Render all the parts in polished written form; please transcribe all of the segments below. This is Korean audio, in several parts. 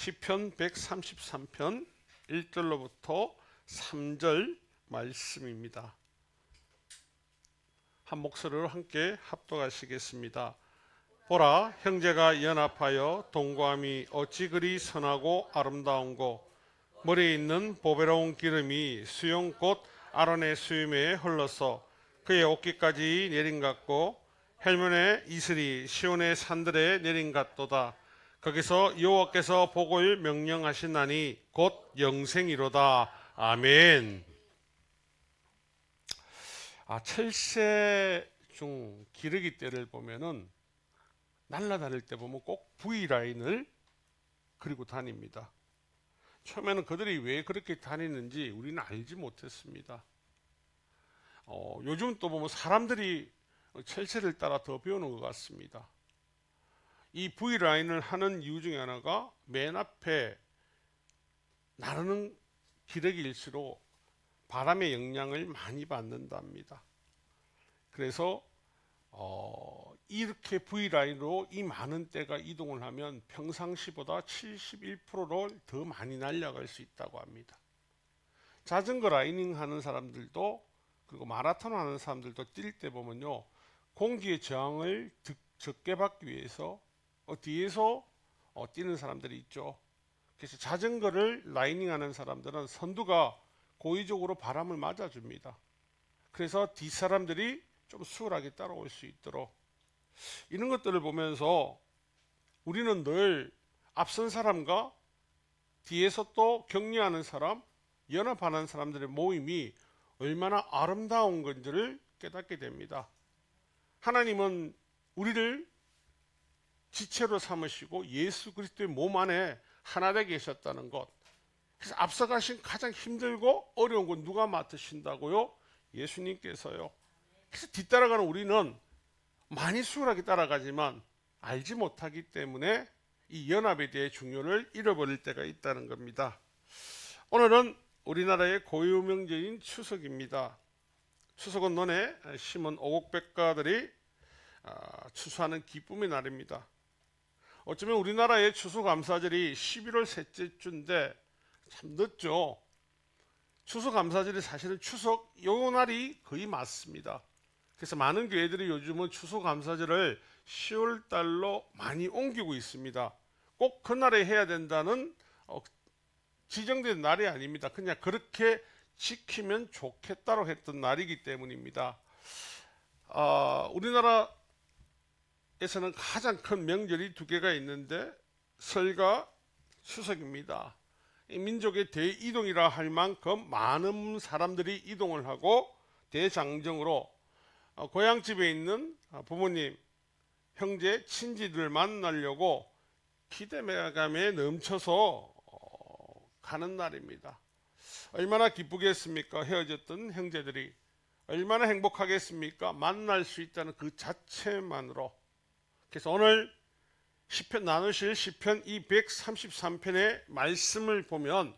시편 133편 1절로부터 3절 말씀입니다. 한 목소리로 함께 합독하시겠습니다. 보라, 형제가 연합하여 동거함이 어찌 그리 선하고 아름다운고, 머리에 있는 보배로운 기름이 수염꽃 아론의 수염에 흘러서 그의 옷깃까지 내린 같고, 헬몬의 이슬이 시온의 산들에 내린 같도다. 거기서 여호와께서 복을 명령하시나니 곧 영생이로다. 아멘. 첼세 중 기러기 떼를 보면은 날아다닐 때 보면 꼭 V라인을 그리고 다닙니다. 처음에는 그들이 왜 그렇게 다니는지 우리는 알지 못했습니다. 요즘 또 보면 사람들이 첼세를 따라 더 배우는 것 같습니다. 이 V라인을 하는 이유 중에 하나가 맨 앞에 나르는 기러기일수록 바람의 영향을 많이 받는답니다. 그래서 이렇게 V라인으로 이 많은 떼가 이동을 하면 평상시보다 71%를 더 많이 날아갈 수 있다고 합니다. 자전거 라이닝 하는 사람들도, 그리고 마라톤 하는 사람들도 뛸 때 보면요, 공기의 저항을 적게 받기 위해서 뒤에서 뛰는 사람들이 있죠. 그래서 자전거를 라이닝 하는 사람들은 선두가 고의적으로 바람을 맞아줍니다. 그래서 뒷사람들이 좀 수월하게 따라올 수 있도록, 이런 것들을 보면서 우리는 늘 앞선 사람과 뒤에서 또 격려하는 사람, 연합하는 사람들의 모임이 얼마나 아름다운 건지를 깨닫게 됩니다. 하나님은 우리를 지체로 삼으시고 예수 그리스도의 몸 안에 하나 되게 하셨다는 것. 그래서 앞서가신 가장 힘들고 어려운 건 누가 맡으신다고요? 예수님께서요. 그래서 뒤따라가는 우리는 많이 수월하게 따라가지만 알지 못하기 때문에 이 연합에 대해 중요를 잃어버릴 때가 있다는 겁니다. 오늘은 우리나라의 고유 명절인 추석입니다. 추석은 논에 심은 오곡백과들이 추수하는 기쁨의 날입니다. 어쩌면 우리나라의 추수감사절이 11월 셋째 주인데 참 늦죠. 추수감사절이 사실은 추석 요 날이 거의 맞습니다. 그래서 많은 교회들이 요즘은 추수감사절을 10월 달로 많이 옮기고 있습니다. 꼭 그날에 해야 된다는 지정된 날이 아닙니다. 그냥 그렇게 지키면 좋겠다고 했던 날이기 때문입니다. 우리나라에서는 가장 큰 명절이 두 개가 있는데 설과 추석입니다. 민족의 대이동이라 할 만큼 많은 사람들이 이동을 하고 대장정으로 고향집에 있는 부모님, 형제, 친지들 만나려고 기대감에 넘쳐서 가는 날입니다. 얼마나 기쁘겠습니까? 헤어졌던 형제들이 얼마나 행복하겠습니까? 만날 수 있다는 그 자체만으로. 그래서 오늘 시편 나누실 시편 233편의 말씀을 보면,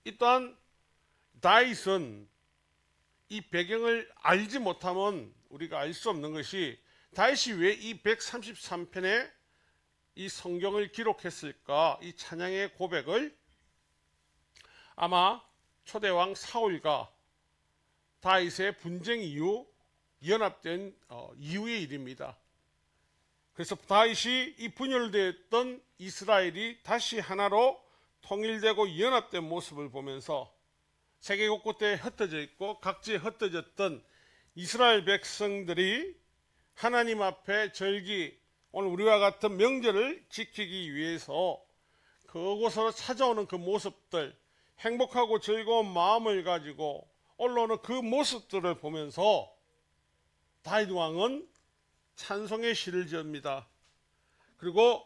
이 또한 다윗은 이 배경을 알지 못하면 우리가 알 수 없는 것이, 다윗이 왜 이 133편에 이 성경을 기록했을까? 이 찬양의 고백을 아마 초대왕 사울과 다윗의 분쟁 이후 연합된 이후의 일입니다. 그래서 다윗이 이 분열되었던 이스라엘이 다시 하나로 통일되고 연합된 모습을 보면서 세계 곳곳에 흩어져 있고 각지에 흩어졌던 이스라엘 백성들이 하나님 앞에 절기, 오늘 우리와 같은 명절을 지키기 위해서 그곳으로 찾아오는 그 모습들, 행복하고 즐거운 마음을 가지고 올라오는 그 모습들을 보면서 다윗 왕은 찬송의 시를 지읍니다. 그리고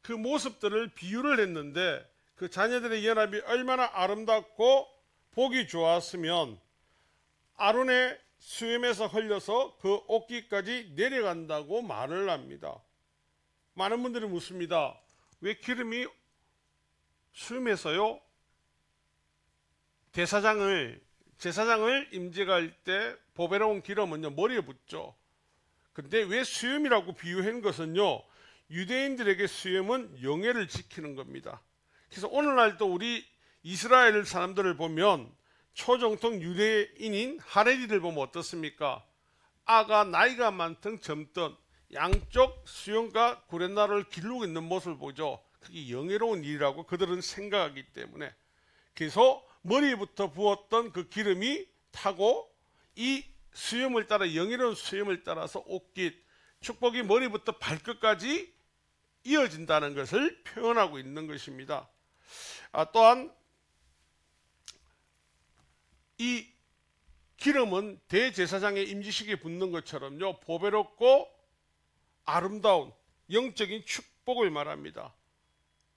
그 모습들을 비유를 했는데, 그 자녀들의 연합이 얼마나 아름답고 보기 좋았으면 아론의 수염에서 흘려서 그 옷깃까지 내려간다고 말을 합니다. 많은 분들이 묻습니다. 왜 기름이 수염에서요? 제사장을 임직할 때 보배로운 기름은요 머리에 붓죠. 근데 왜 수염이라고 비유한 것은요, 유대인들에게 수염은 영예를 지키는 겁니다. 그래서 오늘날도 우리 이스라엘 사람들을 보면 초정통 유대인인 하레디를 보면 어떻습니까? 아가 나이가 많든 젊든 양쪽 수염과 구렛나루를 기르고 있는 모습을 보죠. 그게 영예로운 일이라고 그들은 생각하기 때문에, 그래서 머리부터 부었던 그 기름이 타고 이 수염을 따라, 영예로운 수염을 따라서 옷깃, 축복이 머리부터 발끝까지 이어진다는 것을 표현하고 있는 것입니다. 또한 이 기름은 대제사장의 임지식에 붓는 것처럼요, 보배롭고 아름다운 영적인 축복을 말합니다.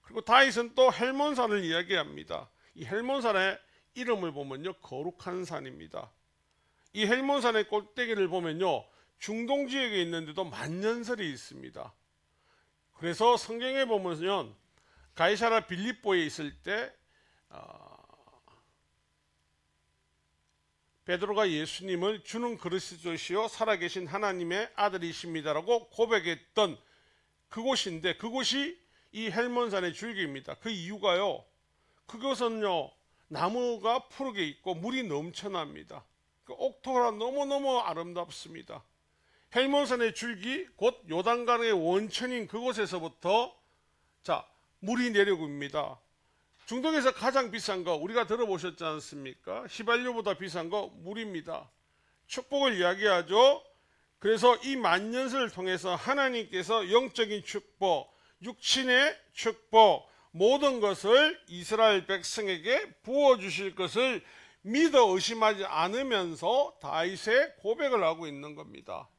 그리고 다윗은 또 헬몬산을 이야기합니다. 이 헬몬산의 이름을 보면요, 거룩한 산입니다. 이 헬몬산의 꼭대기를 보면요, 중동 지역에 있는데도 만년설이 있습니다. 그래서 성경에 보면 가이사라 빌립보에 있을 때 베드로가 예수님을 주는 그리스도시요 살아계신 하나님의 아들이십니다라고 고백했던 그곳인데, 그곳이 이 헬몬산의 줄기입니다. 그 이유가요, 그곳은요 나무가 푸르게 있고 물이 넘쳐납니다. 그 옥토가 너무너무 아름답습니다. 헬몬산의 줄기, 곧 요단강의 원천인 그곳에서부터 물이 내려옵니다. 중동에서 가장 비싼 거 우리가 들어보셨지 않습니까? 휘발유보다 비싼 거 물입니다. 축복을 이야기하죠. 그래서 이 만년설을 통해서 하나님께서 영적인 축복, 육신의 축복, 모든 것을 이스라엘 백성에게 부어주실 것을 믿어 의심하지 않으면서 다윗의 고백을 하고 있는 겁니다.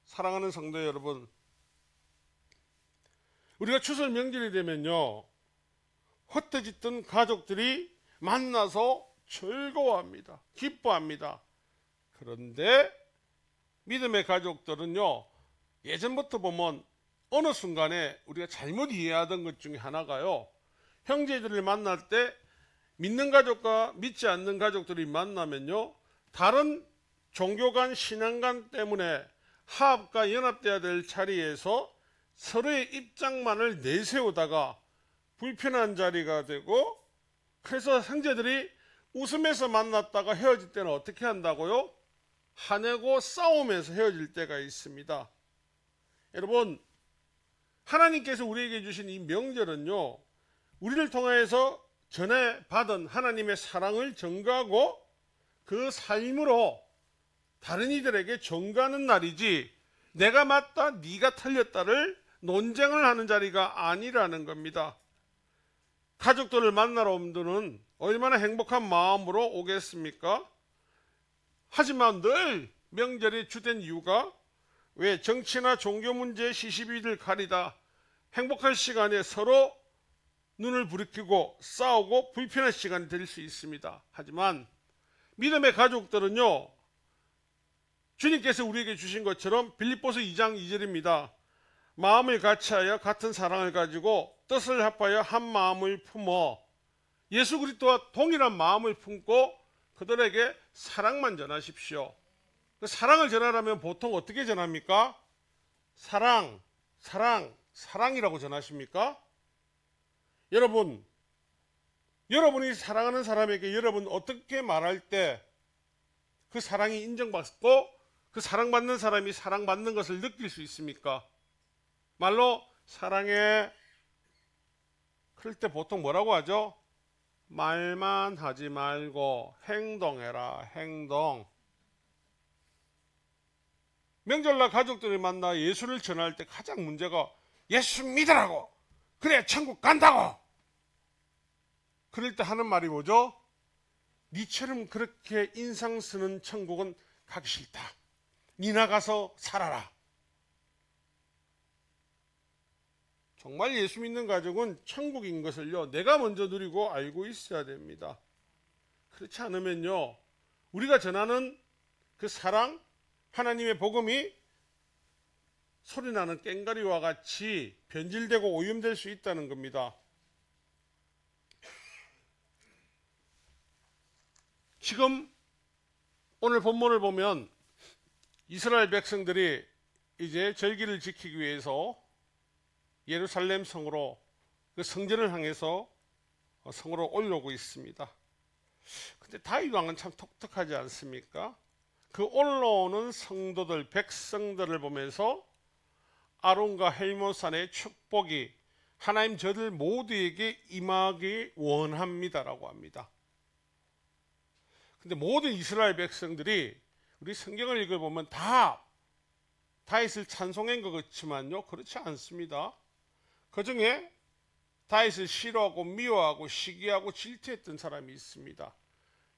사랑하는 성도 여러분, 우리가 추석 명절이 되면요, 흩어졌던 가족들이 만나서 즐거워합니다. 기뻐합니다. 그런데 믿음의 가족들은요, 예전부터 보면 어느 순간에 우리가 잘못 이해하던 것 중에 하나가요, 형제들을 만날 때 믿는 가족과 믿지 않는 가족들이 만나면요, 다른 종교 간 신앙 간 때문에 화합과 연합돼야 될 자리에서 서로의 입장만을 내세우다가 불편한 자리가 되고, 그래서 형제들이 웃으면서 만났다가 헤어질 때는 어떻게 한다고요? 화내고 싸우면서 헤어질 때가 있습니다. 여러분, 하나님께서 우리에게 주신 이 명절은요, 우리를 통해서 전에 받은 하나님의 사랑을 전가하고 그 삶으로 다른 이들에게 전가하는 날이지, 내가 맞다 네가 틀렸다를 논쟁을 하는 자리가 아니라는 겁니다. 가족들을 만나러 온 분들은 얼마나 행복한 마음으로 오겠습니까? 하지만 늘 명절의 주된 이유가 왜 정치나 종교 문제 시시비비를 가리다 행복한 시간에 서로 눈을 부리키고 싸우고 불편한 시간이 될 수 있습니다. 하지만 믿음의 가족들은요, 주님께서 우리에게 주신 것처럼 빌립보서 2장 2절입니다. 마음을 같이하여 같은 사랑을 가지고 뜻을 합하여 한 마음을 품어 예수 그리스도와 동일한 마음을 품고 그들에게 사랑만 전하십시오. 그 사랑을 전하려면 보통 어떻게 전합니까? 사랑, 사랑, 사랑이라고 전하십니까? 여러분, 여러분이 사랑하는 사람에게 여러분 어떻게 말할 때 그 사랑이 인정받고 그 사랑받는 사람이 사랑받는 것을 느낄 수 있습니까? 말로 사랑해. 그럴 때 보통 뭐라고 하죠? 말만 하지 말고 행동해라. 행동. 명절날 가족들이 만나 예수를 전할 때 가장 문제가 예수 믿으라고, 그래 천국 간다고. 그럴 때 하는 말이 뭐죠? 니처럼 그렇게 인상 쓰는 천국은 가기 싫다. 니 나가서 살아라. 정말 예수 믿는 가족은 천국인 것을요, 내가 먼저 누리고 알고 있어야 됩니다. 그렇지 않으면요, 우리가 전하는 그 사랑, 하나님의 복음이 소리나는 꽹과리와 같이 변질되고 오염될 수 있다는 겁니다. 지금 오늘 본문을 보면 이스라엘 백성들이 이제 절기를 지키기 위해서 예루살렘 성으로 그 성전을 향해서 성으로 올라오고 있습니다. 근데 다윗 왕은 참 독특하지 않습니까? 그 올라오는 성도들, 백성들을 보면서 아론과 헬몬산의 축복이 하나님 저들 모두에게 임하기 원합니다라고 합니다. 근데 모든 이스라엘 백성들이 우리 성경을 읽어보면 다 다윗을 찬송한 것 같지만요, 그렇지 않습니다. 그 중에 다윗을 싫어하고 미워하고 시기하고 질투했던 사람이 있습니다.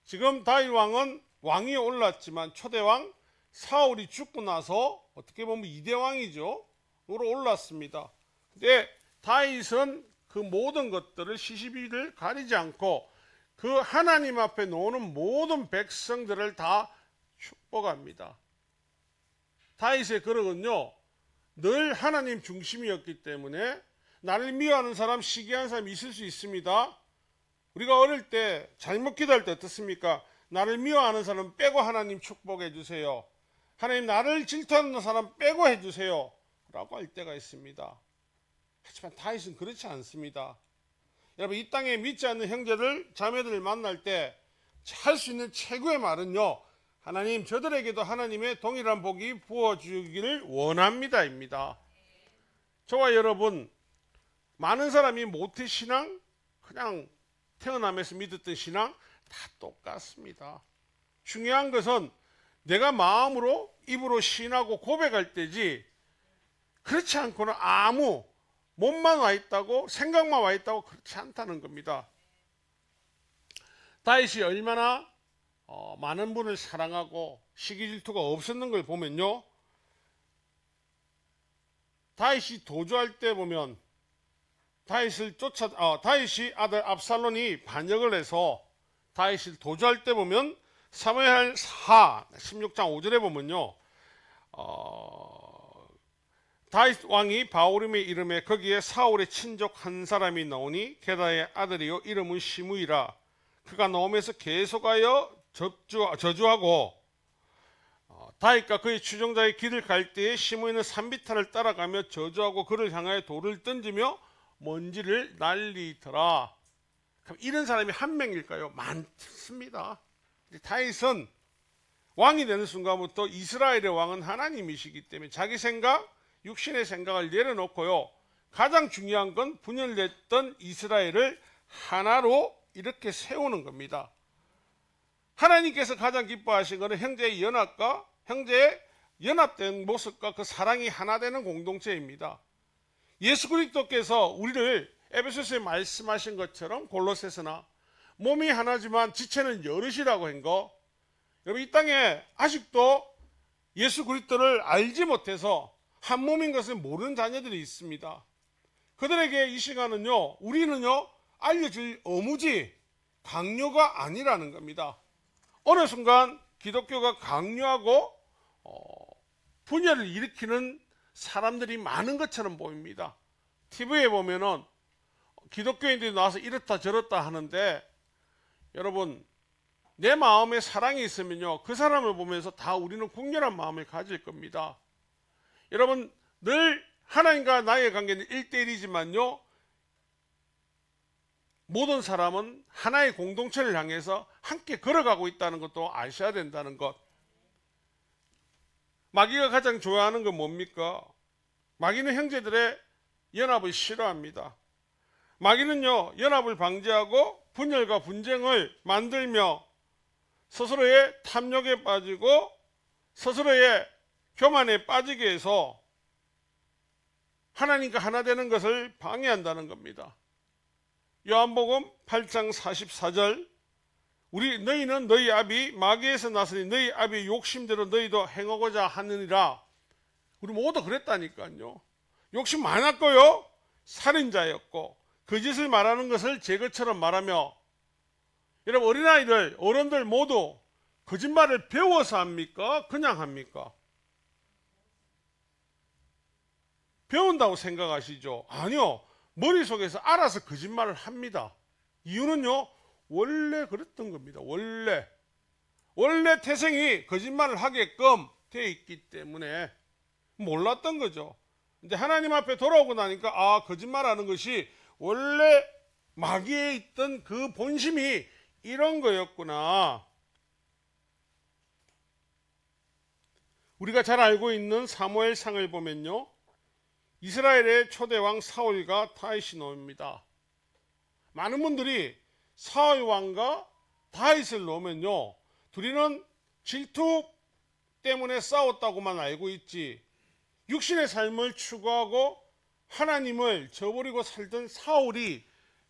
지금 다윗 왕은 왕위에 올랐지만 초대왕 사울이 죽고 나서 어떻게 보면 2대 왕이죠. 으로 올랐습니다. 근데 다윗은 그 모든 것들을 시시비를 가리지 않고 그 하나님 앞에 노는 모든 백성들을 다 축복합니다. 다윗의 그릇은요, 늘 하나님 중심이었기 때문에 나를 미워하는 사람, 시기하는 사람이 있을 수 있습니다. 우리가 어릴 때 잘못 기도할 때 어떻습니까? 나를 미워하는 사람 빼고 하나님 축복해 주세요. 하나님 나를 질투하는 사람 빼고 해주세요 라고 할 때가 있습니다. 하지만 다윗은 그렇지 않습니다. 여러분, 이 땅에 믿지 않는 형제들, 자매들을 만날 때 할 수 있는 최고의 말은요, 하나님 저들에게도 하나님의 동일한 복이 부어주기를 원합니다 입니다. 저와 여러분, 많은 사람이 모태신앙, 그냥 태어나면서 믿었던 신앙 다 똑같습니다. 중요한 것은 내가 마음으로 입으로 신하고 고백할 때지, 그렇지 않고는 아무 몸만 와 있다고, 생각만 와 있다고 그렇지 않다는 겁니다. 다윗이 얼마나 많은 분을 사랑하고 시기 질투가 없었는 걸 보면요, 다윗이 도주할 때 보면 다윗이 아들 압살론이 반역을 해서 다윗을 도주할 때 보면 사무엘하 16장 5절에 보면요, 다윗 왕이 바오림에 이름에 거기에 사울의 친족 한 사람이 나오니 게다의 아들이요 이름은 시므이라. 그가 나오면서 계속하여 저주하고 다윗과 그의 추종자의 길을 갈 때에 시므이는 산비탈을 따라가며 저주하고 그를 향하여 돌을 던지며 먼지를 날리더라. 그럼 이런 사람이 한 명일까요? 많습니다. 다윗은 왕이 되는 순간부터 이스라엘의 왕은 하나님이시기 때문에 자기 생각, 육신의 생각을 내려놓고요, 가장 중요한 건 분열됐던 이스라엘을 하나로 이렇게 세우는 겁니다. 하나님께서 가장 기뻐하신 것은 형제의 연합과 형제의 연합된 모습과 그 사랑이 하나 되는 공동체입니다. 예수 그리스도께서 우리를 에베소서에 말씀하신 것처럼 골로새서나 몸이 하나지만 지체는 여럿이라고 한 거, 여러분, 이 땅에 아직도 예수 그리스도를 알지 못해서 한 몸인 것을 모르는 자녀들이 있습니다. 그들에게 이 시간은요, 우리는요, 알려줄 의무지 강요가 아니라는 겁니다. 어느 순간 기독교가 강요하고 분열을 일으키는 사람들이 많은 것처럼 보입니다. TV에 보면은 기독교인들이 나와서 이렇다 저렇다 하는데, 여러분, 내 마음에 사랑이 있으면요, 그 사람을 보면서 다 우리는 국렬한 마음을 가질 겁니다. 여러분, 늘 하나님과 나의 관계는 1대1이지만요, 모든 사람은 하나의 공동체를 향해서 함께 걸어가고 있다는 것도 아셔야 된다는 것. 마귀가 가장 좋아하는 건 뭡니까? 마귀는 형제들의 연합을 싫어합니다. 마귀는요, 연합을 방지하고 분열과 분쟁을 만들며 스스로의 탐욕에 빠지고 스스로의 교만에 빠지게 해서 하나님과 하나 되는 것을 방해한다는 겁니다. 요한복음 8장 44절, 너희는 너희 아비 마귀에서 나서니 너희 아비의 욕심대로 너희도 행하고자 하느니라. 우리 모두 그랬다니까요. 욕심 많았고요, 살인자였고 거짓을 말하는 것을 제 것처럼 말하며, 여러분, 어린아이들, 어른들 모두 거짓말을 배워서 합니까? 그냥 합니까? 배운다고 생각하시죠? 아니요, 머릿속에서 알아서 거짓말을 합니다. 이유는요, 원래 그랬던 겁니다. 원래 태생이 거짓말을 하게끔 되어 있기 때문에 몰랐던 거죠. 근데 하나님 앞에 돌아오고 나니까 거짓말하는 것이 원래 마귀에 있던 그 본심이 이런 거였구나. 우리가 잘 알고 있는 사무엘상을 보면요, 이스라엘의 초대왕 사울과 다윗이 나옵니다. 많은 분들이 사울 왕과 다윗을 놓으면요, 둘이는 질투 때문에 싸웠다고만 알고 있지, 육신의 삶을 추구하고 하나님을 저버리고 살던 사울이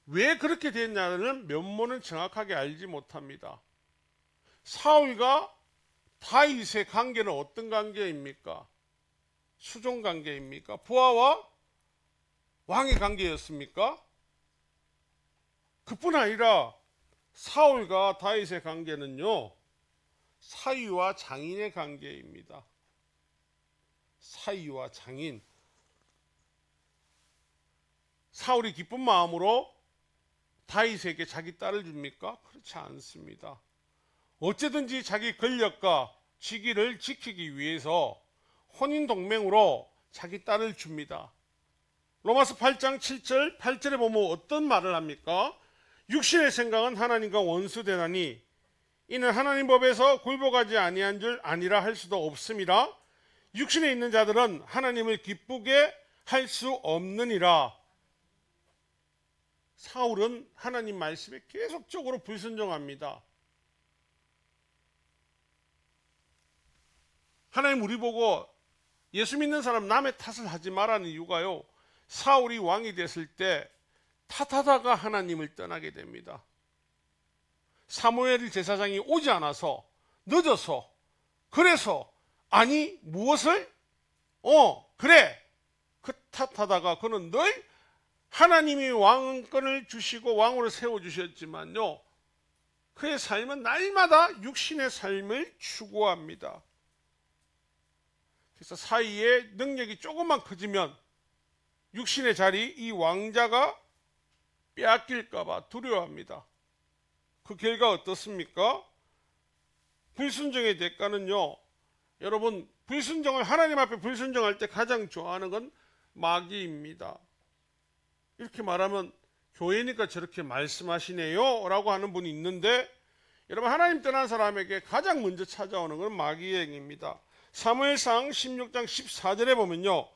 왜 그렇게 됐냐는 면모는 정확하게 알지 못합니다. 사울과 다윗의 관계는 어떤 관계입니까? 수종 관계입니까? 부하와 왕의 관계였습니까? 그뿐 아니라 사울과 다윗의 관계는요, 사위와 장인의 관계입니다. 사위와 장인. 사울이 기쁜 마음으로 다윗에게 자기 딸을 줍니까? 그렇지 않습니다. 어쨌든지 자기 권력과 직위를 지키기 위해서 혼인 동맹으로 자기 딸을 줍니다. 로마서 8장 7절 8절에 보면 어떤 말을 합니까? 육신의 생각은 하나님과 원수되나니 이는 하나님 법에서 굴복하지 아니한 줄 아니라 할 수도 없음이라. 육신에 있는 자들은 하나님을 기쁘게 할 수 없느니라. 사울은 하나님 말씀에 계속적으로 불순종합니다. 하나님 우리 보고 예수 믿는 사람 남의 탓을 하지 말라는 이유가요, 사울이 왕이 됐을 때 탓하다가 하나님을 떠나게 됩니다. 사무엘 제사장이 오지 않아서, 늦어서, 그래서 아니 무엇을? 그래, 그 탓하다가 그는 늘 하나님이 왕권을 주시고 왕으로 세워주셨지만요, 그의 삶은 날마다 육신의 삶을 추구합니다. 그래서 사이에 능력이 조금만 커지면 육신의 자리, 이 왕자가 빼앗길까봐 두려워합니다. 그 결과 어떻습니까? 불순종의 대가는요, 여러분, 하나님 앞에 불순종할 때 가장 좋아하는 건 마귀입니다. 이렇게 말하면 교회니까 저렇게 말씀하시네요 라고 하는 분이 있는데, 여러분, 하나님 떠난 사람에게 가장 먼저 찾아오는 건 마귀의 행위입니다. 사무엘상 16장 14절에 보면요,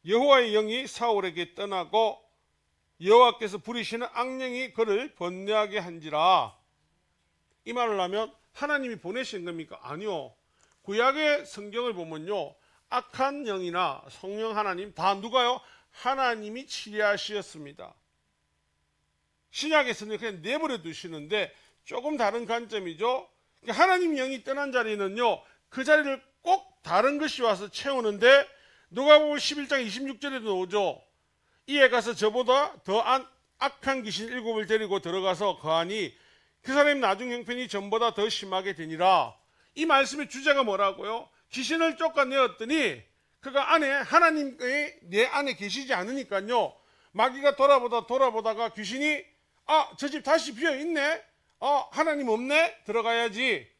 여호와의 영이 사울에게 떠나고 여호와께서 부리시는 악령이 그를 번뇌하게 한지라. 이 말을 하면 하나님이 보내신 겁니까? 아니요. 구약의 성경을 보면요, 악한 영이나 성령 하나님 다 누가요? 하나님이 치리하셨습니다. 신약에서는 그냥 내버려 두시는데 조금 다른 관점이죠. 하나님 영이 떠난 자리는요, 그 자리를 꼭 다른 것이 와서 채우는데, 누가복음 11장 26절에도 나오죠. 이에 가서 저보다 더 악한 귀신 7을 데리고 들어가서 거하니 그 사람의 나중 형편이 전보다 더 심하게 되니라. 이 말씀의 주제가 뭐라고요? 귀신을 쫓아내었더니 그가 하나님이 내 안에 계시지 않으니까요, 마귀가 돌아보다가 귀신이 저 집 다시 비어있네, 하나님 없네, 들어가야지.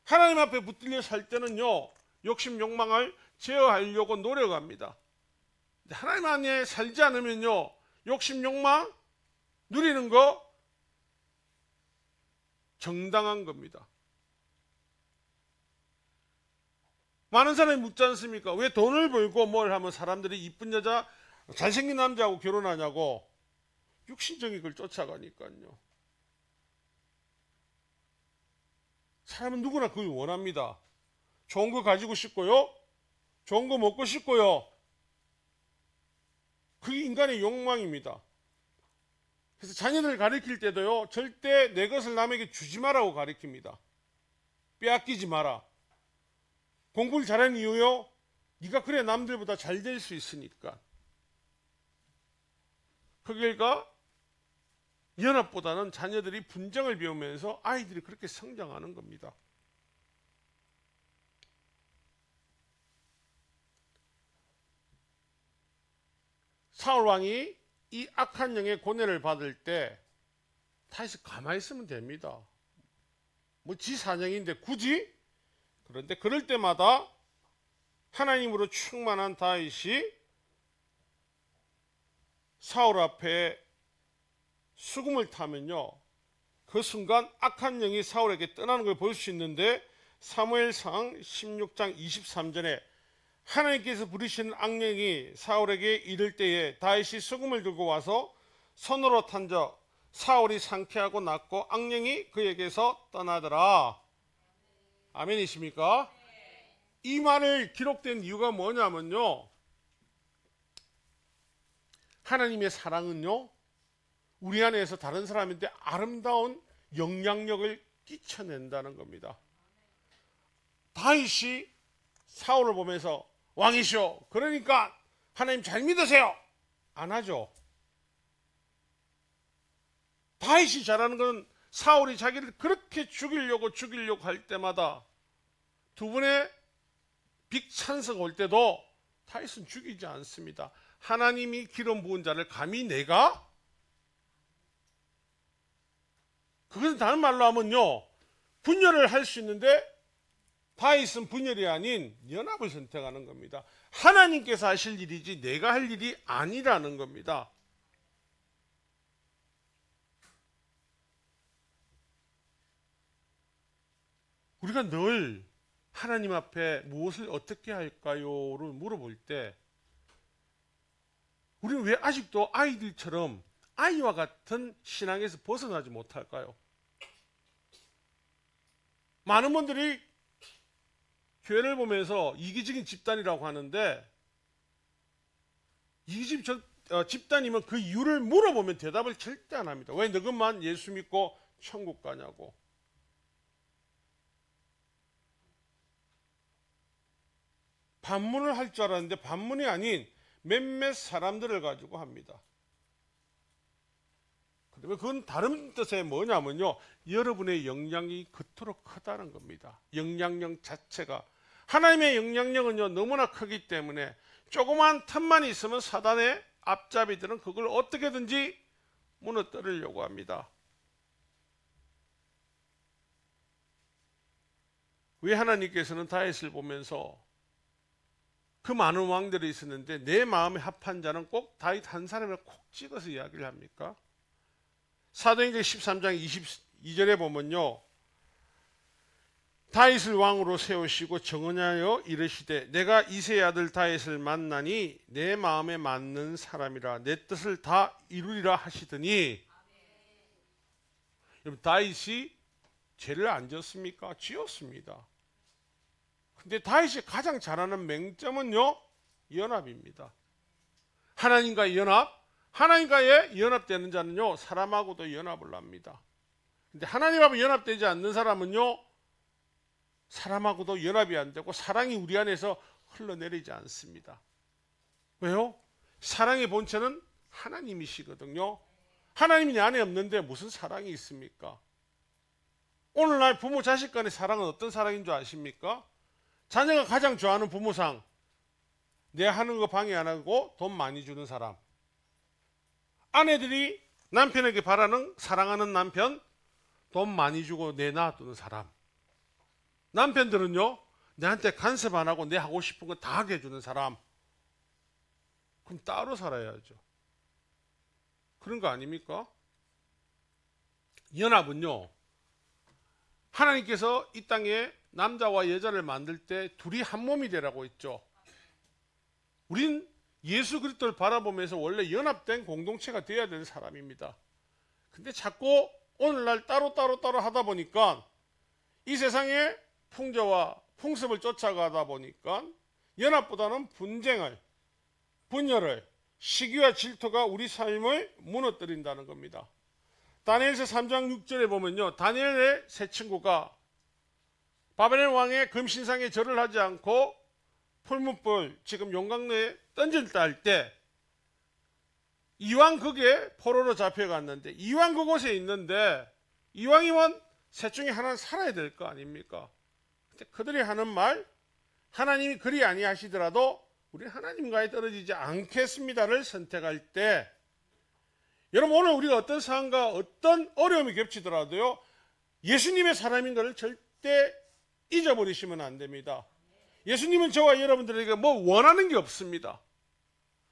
하나님 앞에 붙들려 살 때는요, 욕심 욕망을 제어하려고 노력합니다. 하나님 안에 살지 않으면요, 욕심 욕망 누리는 거 정당한 겁니다. 많은 사람이 묻지 않습니까? 왜 돈을 벌고 뭘 하면 사람들이 이쁜 여자, 잘생긴 남자하고 결혼하냐고. 육신적인 걸 쫓아가니까요. 사람은 누구나 그걸 원합니다. 좋은 거 가지고 싶고요, 좋은 거 먹고 싶고요. 그게 인간의 욕망입니다. 그래서 자녀들을 가르칠 때도요, 절대 내 것을 남에게 주지 마라고 가르칩니다. 빼앗기지 마라. 공부를 잘하는 이유요, 네가 그래 남들보다 잘 될 수 있으니까. 그 결과 연합보다는 자녀들이 분쟁을 배우면서 아이들이 그렇게 성장하는 겁니다. 사울 왕이 이 악한 영의 고뇌를 받을 때 다시 가만히 있으면 됩니다. 지 사정인데 굳이? 그런데 그럴 때마다 하나님으로 충만한 다윗이 사울 앞에 수금을 타면요, 그 순간 악한 영이 사울에게 떠나는 걸 볼 수 있는데, 사무엘상 16장 23절에 하나님께서 부르시는 악령이 사울에게 이를 때에 다윗이 수금을 들고 와서 손으로 탄적 사울이 상쾌하고 낫고 악령이 그에게서 떠나더라. 아멘이십니까? 이 말을 기록된 이유가 뭐냐면요, 하나님의 사랑은요, 우리 안에서 다른 사람한테 아름다운 영향력을 끼쳐낸다는 겁니다. 다윗이 사울을 보면서 왕이시오, 그러니까 하나님 잘 믿으세요, 안 하죠. 다윗이 잘하는 건 사울이 자기를 그렇게 죽이려고 할 때마다 두 분의 빅찬스가 올 때도 다윗은 죽이지 않습니다. 하나님이 기름 부은 자를 감히 내가? 그것은 다른 말로 하면요, 분열을 할 수 있는데 다윗은 분열이 아닌 연합을 선택하는 겁니다. 하나님께서 하실 일이지 내가 할 일이 아니라는 겁니다. 우리가 늘 하나님 앞에 무엇을 어떻게 할까요를 물어볼 때 우리는 왜 아직도 아이들처럼 아이와 같은 신앙에서 벗어나지 못할까요? 많은 분들이 교회를 보면서 이기적인 집단이라고 하는데, 이기적인 집단이면 그 이유를 물어보면 대답을 절대 안 합니다. 왜 너것만 예수 믿고 천국 가냐고. 반문을 할 줄 알았는데 반문이 아닌 몇몇 사람들을 가지고 합니다. 그런데 그건 다른 뜻에 뭐냐면요, 여러분의 영향이 그토록 크다는 겁니다. 영향력 자체가. 하나님의 영향력은요, 너무나 크기 때문에 조그만 틈만 있으면 사단의 앞잡이들은 그걸 어떻게든지 무너뜨리려고 합니다. 왜 하나님께서는 다윗을 보면서 그 많은 왕들이 있었는데 내 마음에 합한 자는 꼭 다윗 한 사람을 콕 찍어서 이야기를 합니까? 사도행전 13장 22절에 보면요, 다윗을 왕으로 세우시고 정언하여 이르시되 내가 이새의 아들 다윗을 만나니 내 마음에 맞는 사람이라 내 뜻을 다 이루리라 하시더니, 여러분, 다윗이 죄를 안 지었습니까? 지었습니다. 근데 다윗이 가장 잘하는 맹점은요, 연합입니다. 하나님과의 연합, 하나님과의 연합되는 자는요, 사람하고도 연합을 합니다. 근데 하나님하고 연합되지 않는 사람은요, 사람하고도 연합이 안 되고 사랑이 우리 안에서 흘러내리지 않습니다. 왜요? 사랑의 본체는 하나님이시거든요. 하나님이 내 안에 없는데 무슨 사랑이 있습니까? 오늘날 부모 자식 간의 사랑은 어떤 사랑인 줄 아십니까? 자녀가 가장 좋아하는 부모상, 내 하는 거 방해 안 하고 돈 많이 주는 사람. 아내들이 남편에게 바라는, 사랑하는 남편, 돈 많이 주고 내 놔두는 사람. 남편들은요, 내한테 간섭 안 하고 내 하고 싶은 거 다 하게 해주는 사람. 그럼 따로 살아야죠. 그런 거 아닙니까? 연합은요, 하나님께서 이 땅에 남자와 여자를 만들 때 둘이 한 몸이 되라고 했죠. 우린 예수 그리스도를 바라보면서 원래 연합된 공동체가 되어야 되는 사람입니다. 근데 자꾸 오늘날 따로 하다 보니까 이 세상에 풍조와 풍습을 쫓아가다 보니까 연합보다는 분쟁을, 분열을, 시기와 질투가 우리 삶을 무너뜨린다는 겁니다. 다니엘서 3장 6절에 보면요, 다니엘의 세 친구가 바벨론 왕의 금신상에 절을 하지 않고 풀무불, 지금 용광로에 던질다 할 때 이왕 그게 포로로 잡혀갔는데, 이왕 그곳에 있는데 이왕이면 셋 중에 하나는 살아야 될 거 아닙니까? 근데 그들이 하는 말, 하나님이 그리 아니하시더라도 우리 하나님과에 떨어지지 않겠습니다를 선택할 때, 여러분, 오늘 우리가 어떤 상황과 어떤 어려움이 겹치더라도요, 예수님의 사람인 것을 절대 잊어버리시면 안 됩니다. 예수님은 저와 여러분들에게 뭐 원하는 게 없습니다.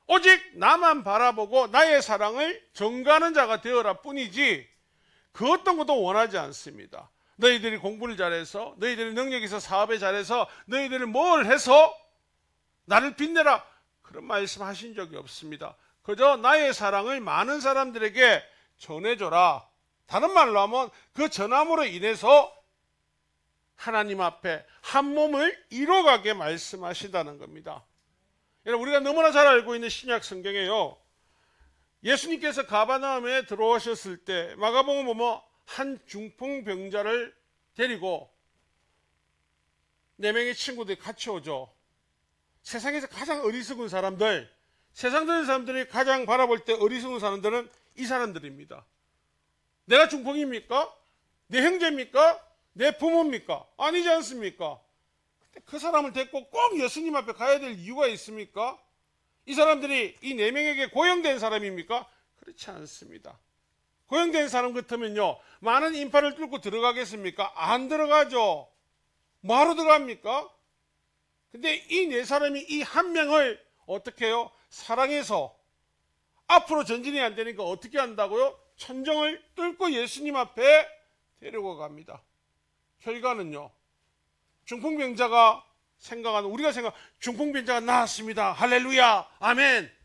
오직 나만 바라보고 나의 사랑을 전가하는 자가 되어라 뿐이지 그 어떤 것도 원하지 않습니다. 너희들이 공부를 잘해서, 너희들이 능력이 있어 사업에 잘해서, 너희들이 뭘 해서 나를 빛내라, 그런 말씀 하신 적이 없습니다. 그저 나의 사랑을 많은 사람들에게 전해줘라. 다른 말로 하면 그 전함으로 인해서 하나님 앞에 한 몸을 이뤄가게 말씀하시다는 겁니다. 여러분, 우리가 너무나 잘 알고 있는 신약 성경에요, 예수님께서 가버나움에 들어오셨을 때 마가복음 보면 한 중풍병자를 데리고 4명의 친구들이 같이 오죠. 세상에서 가장 어리석은 사람들, 세상적인 사람들이 가장 바라볼 때 어리석은 사람들은 이 사람들입니다. 내가 중풍입니까? 내 형제입니까? 내 부모입니까? 아니지 않습니까? 근데 그 사람을 데리고 꼭 예수님 앞에 가야 될 이유가 있습니까? 이 사람들이 이 4명에게 고용된 사람입니까? 그렇지 않습니다. 고용된 사람 같으면요, 많은 인파를 뚫고 들어가겠습니까? 안 들어가죠. 뭐하러 들어갑니까? 근데 이 4사람이 이 한 명을 어떻게 해요? 사랑해서 앞으로 전진이 안 되니까 어떻게 한다고요? 천정을 뚫고 예수님 앞에 데리고 갑니다. 결과는요, 중풍병자가 생각하는, 우리가 생각, 중풍병자가 나았습니다, 할렐루야, 아멘.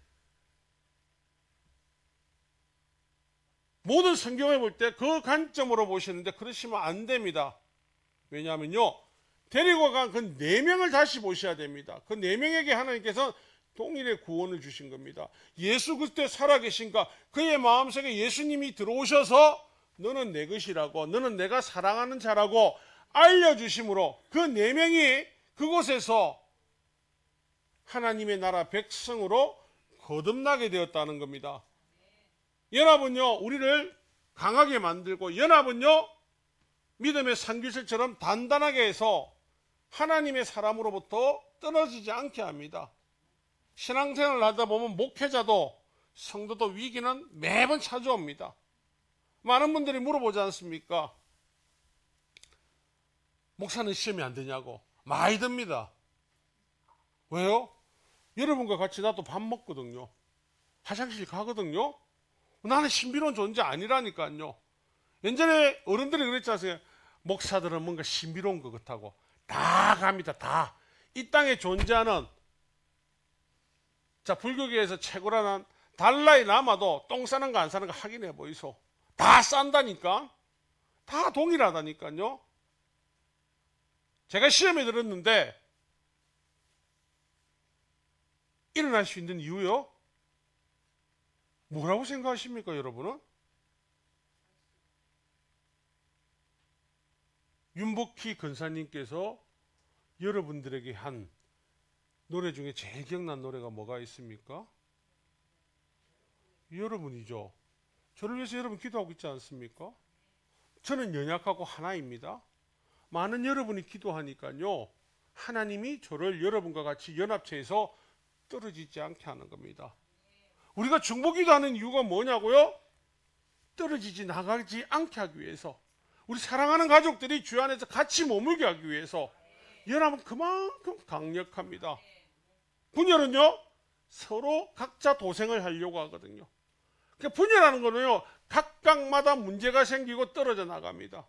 모든 성경을 볼 때 그 관점으로 보시는데 그러시면 안 됩니다. 왜냐하면요, 데리고 간 그 4명을 다시 보셔야 됩니다. 그 4명에게 하나님께서 동일의 구원을 주신 겁니다. 예수 그리스도 살아계신가, 그의 마음속에 예수님이 들어오셔서 너는 내 것이라고, 너는 내가 사랑하는 자라고 알려주심으로 그 4명이 그곳에서 하나님의 나라 백성으로 거듭나게 되었다는 겁니다. 연합은요, 우리를 강하게 만들고, 연합은요, 믿음의 산기슬처럼 단단하게 해서 하나님의 사람으로부터 떨어지지 않게 합니다. 신앙생활을 하다 보면 목회자도 성도도 위기는 매번 찾아옵니다. 많은 분들이 물어보지 않습니까? 목사는 시험이 안 되냐고. 많이 듭니다. 왜요? 여러분과 같이 나도 밥 먹거든요. 화장실 가거든요. 나는 신비로운 존재 아니라니까요. 옛날에 어른들이 그랬지 않습니까? 목사들은 뭔가 신비로운 것 같다고. 다 갑니다. 다. 이 땅에 존재하는, 자, 불교계에서 최고라는 달라이 라마도 똥 싸는 거 안 싸는 거 확인해 보이소. 다 싼다니까. 다 동일하다니까요. 제가 시험에 들었는데 일어날 수 있는 이유요? 뭐라고 생각하십니까, 여러분은? 윤복희 근사님께서 여러분들에게 한 노래 중에 제일 기억난 노래가 뭐가 있습니까? 여러분이죠. 저를 위해서 여러분 기도하고 있지 않습니까? 저는 연약하고 하나입니다. 많은 여러분이 기도하니까요, 하나님이 저를 여러분과 같이 연합체에서 떨어지지 않게 하는 겁니다. 우리가 중보기도하는 이유가 뭐냐고요? 떨어지지 나가지 않게 하기 위해서, 우리 사랑하는 가족들이 주 안에서 같이 머물게 하기 위해서. 연합은 그만큼 강력합니다. 분열은요, 서로 각자 도생을 하려고 하거든요. 그러니까 분열하는 거는요, 각각마다 문제가 생기고 떨어져 나갑니다.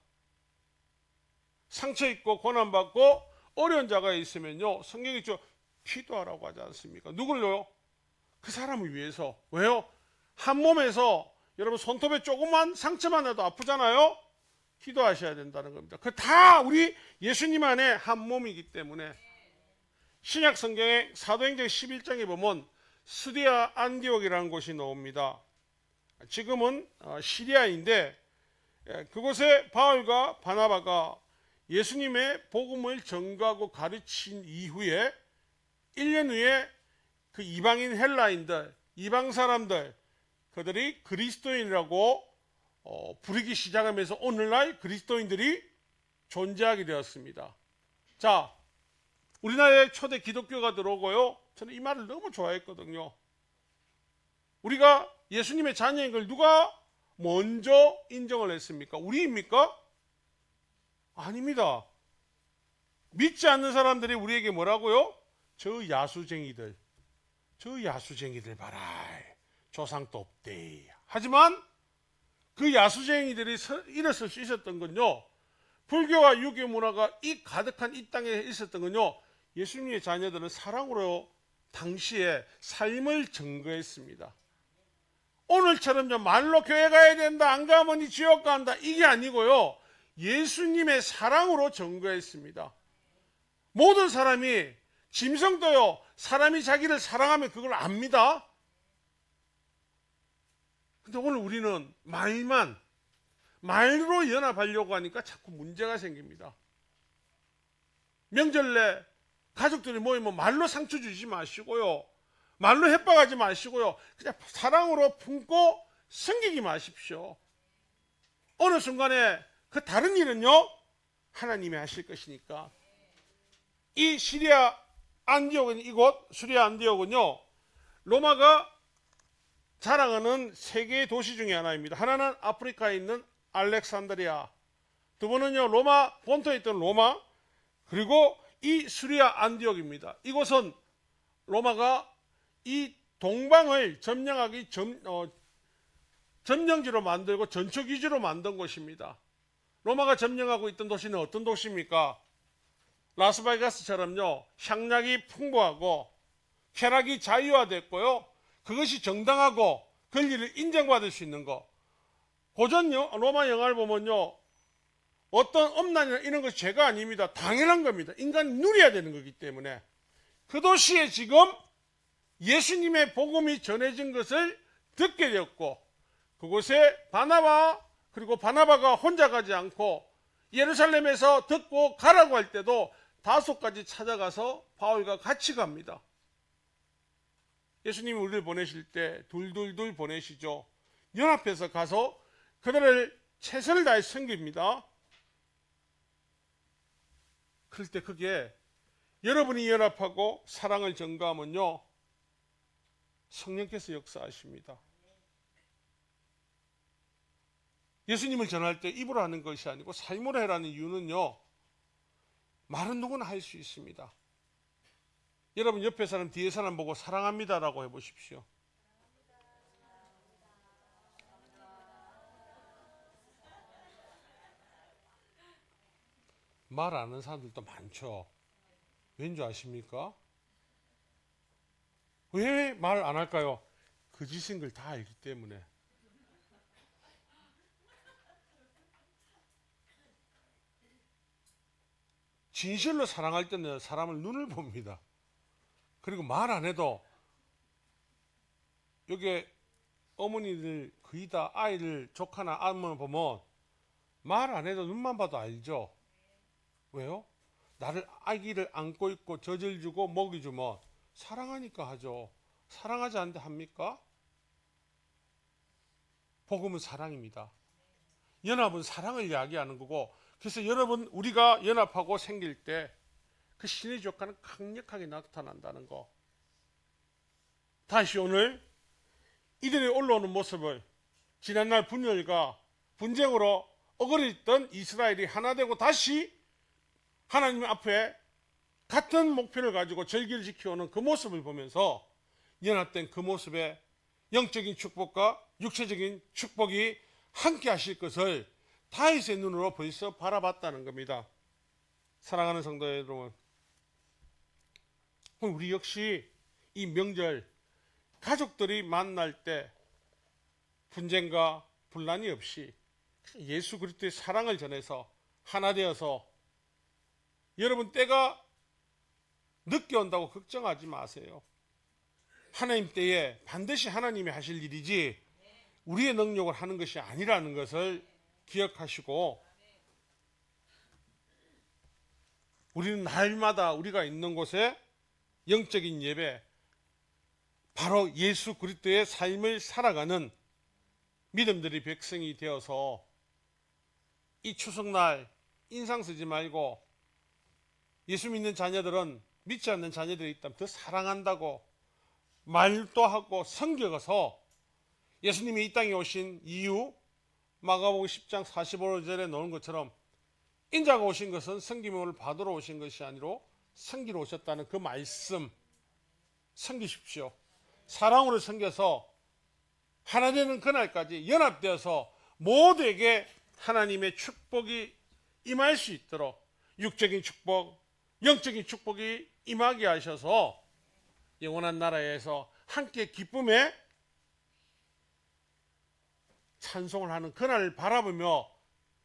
상처 있고 고난받고 어려운 자가 있으면요, 성경이 기도하라고 하지 않습니까? 누굴요? 그 사람을 위해서. 왜요? 한 몸에서 여러분 손톱에 조그만 상처만 나도 아프잖아요. 기도하셔야 된다는 겁니다. 그 다 우리 예수님 안에 한 몸이기 때문에. 신약 성경의 사도행전 11장에 보면 스디아 안디옥이라는 곳이 나옵니다. 지금은 시리아인데, 그곳에 바울과 바나바가 예수님의 복음을 전가하고 가르친 이후에 1년 후에 그 이방인 헬라인들, 이방 사람들, 그들이 그리스도인이라고 부르기 시작하면서 오늘날 그리스도인들이 존재하게 되었습니다. 자, 우리나라에 초대 기독교가 들어오고요, 저는 이 말을 너무 좋아했거든요. 우리가 예수님의 자녀인 걸 누가 먼저 인정을 했습니까? 우리입니까? 아닙니다. 믿지 않는 사람들이 우리에게 뭐라고요? 저 야수쟁이들 봐라. 조상도 없대. 하지만 그 야수쟁이들이 일었을 수 있었던 건요, 불교와 유교 문화가 가득한 이 땅에 있었던 건요, 예수님의 자녀들은 사랑으로 당시에 삶을 증거했습니다. 오늘처럼 말로 교회 가야 된다, 안 가면 이 지옥 간다, 이게 아니고요, 예수님의 사랑으로 증거했습니다. 모든 사람이, 짐승도요, 사람이 자기를 사랑하면 그걸 압니다. 근데 오늘 우리는 말로 연합하려고 하니까 자꾸 문제가 생깁니다. 명절내 가족들이 모이면 말로 상처 주지 마시고요, 말로 협박하지 마시고요, 그냥 사랑으로 품고 섬기기 마십시오. 어느 순간에 그 다른 일은요, 하나님이 하실 것이니까. 이 시리아 안디옥은, 이곳 시리아 안디옥은요, 로마가 자랑하는 세 개의 도시 중에 하나입니다. 하나는 아프리카에 있는 알렉산드리아, 두 번은요 로마 본토에 있던 로마, 그리고 이 시리아 안디옥입니다. 이곳은 로마가 이 동방을 점령하기 점령지로 만들고 전초기지로 만든 곳입니다. 로마가 점령하고 있던 도시는 어떤 도시입니까? 라스베가스처럼요, 향락이 풍부하고 쾌락이 자유화됐고요, 그것이 정당하고 권리를 인정받을 수 있는 것. 고전 로마 영화를 보면요, 어떤 엄난이나 이런 것이 죄가 아닙니다. 당연한 겁니다. 인간이 누려야 되는 거기 때문에. 그 도시에 지금 예수님의 복음이 전해진 것을 듣게 되었고, 그곳에 그리고 바나바가 혼자 가지 않고 예루살렘에서 듣고 가라고 할 때도 5가지 찾아가서 바울과 같이 갑니다. 예수님이 우리를 보내실 때 둘둘둘 보내시죠. 연합해서 가서 그들을 최선을 다해 섬깁니다. 그럴 때 그게 여러분이 연합하고 사랑을 전가하면요, 성령께서 역사하십니다. 예수님을 전할 때 입으로 하는 것이 아니고 삶으로 해라는 이유는요, 말은 누구나 할 수 있습니다. 여러분 옆에 사람 뒤에 사람 보고 사랑합니다라고 해보십시오. 말 안 하는 사람들도 많죠. 왠지 아십니까? 왜 말 안 할까요? 그 짓인 걸 다 알기 때문에. 진실로 사랑할 때는 사람을 눈을 봅니다. 그리고 말 안 해도, 여기 어머니들 거의 다 아이를, 조카나 아무나 보면 말 안 해도 눈만 봐도 알죠. 왜요? 나를, 아기를 안고 있고 젖을 주고 먹이 주면 사랑하니까 하죠. 사랑하지 않는데 합니까? 복음은 사랑입니다. 연합은 사랑을 이야기하는 거고, 그래서 여러분, 우리가 연합하고 생길 때 그 신의 조건은 강력하게 나타난다는 거. 다시 오늘 이들이 올라오는 모습을, 지난날 분열과 분쟁으로 어그러있던 이스라엘이 하나 되고 다시 하나님 앞에 같은 목표를 가지고 절기를 지켜오는 그 모습을 보면서 연합된 그 모습에 영적인 축복과 육체적인 축복이 함께 하실 것을 다윗의 눈으로 벌써 바라봤다는 겁니다. 사랑하는 성도 여러분, 우리 역시 이 명절 가족들이 만날 때 분쟁과 분란이 없이 예수 그리스도의 사랑을 전해서 하나 되어서, 여러분 때가 늦게 온다고 걱정하지 마세요. 하나님 때에 반드시 하나님이 하실 일이지 우리의 능력을 하는 것이 아니라는 것을 기억하시고, 우리는 날마다 우리가 있는 곳에 영적인 예배, 바로 예수 그리스도의 삶을 살아가는 믿음들이 백성이 되어서 이 추석날 인상 쓰지 말고, 예수 믿는 자녀들은 믿지 않는 자녀들이 있다면 더 사랑한다고 말도 하고 섬겨서, 예수님이 이 땅에 오신 이유 마가복음 10장 45절에 나오는 것처럼 인자가 오신 것은 섬김을 받으러 오신 것이 아니라 섬기러 오셨다는 그 말씀 섬기십시오. 사랑으로 섬겨서 하나 되는 그날까지 연합되어서 모두에게 하나님의 축복이 임할 수 있도록 육적인 축복, 영적인 축복이 임하게 하셔서 영원한 나라에서 함께 기쁨에 찬송을 하는 그날을 바라보며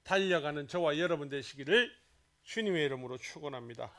달려가는 저와 여러분 되시기를 주님의 이름으로 축원합니다.